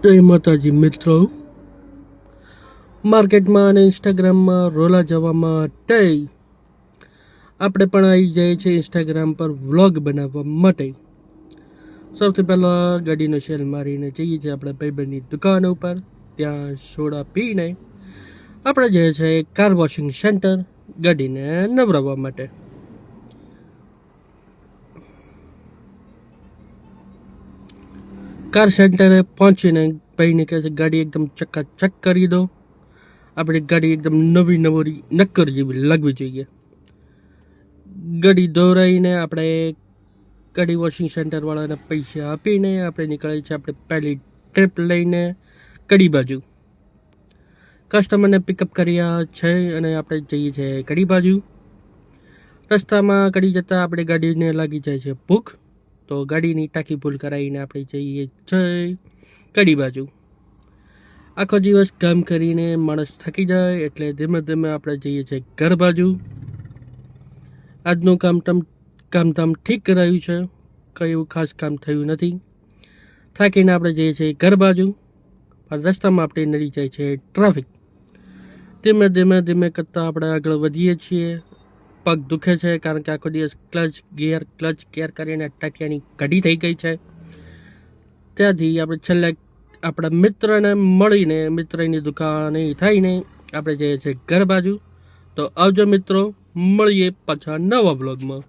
જય માતાજી મિત્રો, માર્કેટમાં અને ઇન્સ્ટાગ્રામમાં રોલા જવા માટે આપણે પણ આવી જઈએ છીએ ઇન્સ્ટાગ્રામ પર વ્લોગ બનાવવા માટે. સૌથી પહેલાં ગાડીનો શેલ મારીને જઈએ છીએ આપણે ભાઈબંધની દુકાન ઉપર. ત્યાં સોડા પીને આપણે જઈએ છીએ કાર વોશિંગ સેન્ટર ગાડીને નવરાવવા માટે. કાર સેન્ટરે પહોંચીને ભાઈને કહે છે ગાડી એકદમ ચકાચક કરી દો. આપણી ગાડી એકદમ નવી નવી નક્કર જેવી લાગવી જોઈએ. ગાડી દોરાઈને આપણે ગાડી વોશિંગ સેન્ટરવાળાને પૈસા આપીને આપણે નીકળીએ છીએ આપણે પહેલી ટ્રીપ લઈને કડી બાજુ. કસ્ટમરને પિકઅપ કર્યા છે અને આપણે જઈએ છીએ કડી બાજુ. રસ્તામાં કડી જતાં આપણે ગાડીને લાગી જાય છે ભૂખ, તો ગાડીની ટાંકી ફૂલ કરાવીને આપણે જઈએ છીએ કડી બાજુ. આખો દિવસ કામ કરીને માણસ થાકી જાય એટલે ધીમે ધીમે આપણે જઈએ છીએ ઘર બાજુ. આજનું કામધામ ઠીક કરાયું છે, કંઈ એવું ખાસ કામ થયું નથી. થાકીને આપણે જઈએ છીએ ઘર બાજુ, પણ રસ્તામાં આપણે નડી જાય છે ટ્રાફિક. ધીમે ધીમે ધીમે કરતાં આપણે આગળ વધીએ છીએ. પગ દુખે છે કારણ કે આખો દિવસ ક્લચ ગિયર કરીને ટાંકિયાની કઢી થઈ ગઈ છે. ત્યાંથી આપણે છેલ્લે આપણા મિત્રને મળીને મિત્રની દુકાને થઈને આપણે જઈએ છીએ ઘર બાજુ. તો આવજો મિત્રો, મળીએ પાછા નવા બ્લોગમાં.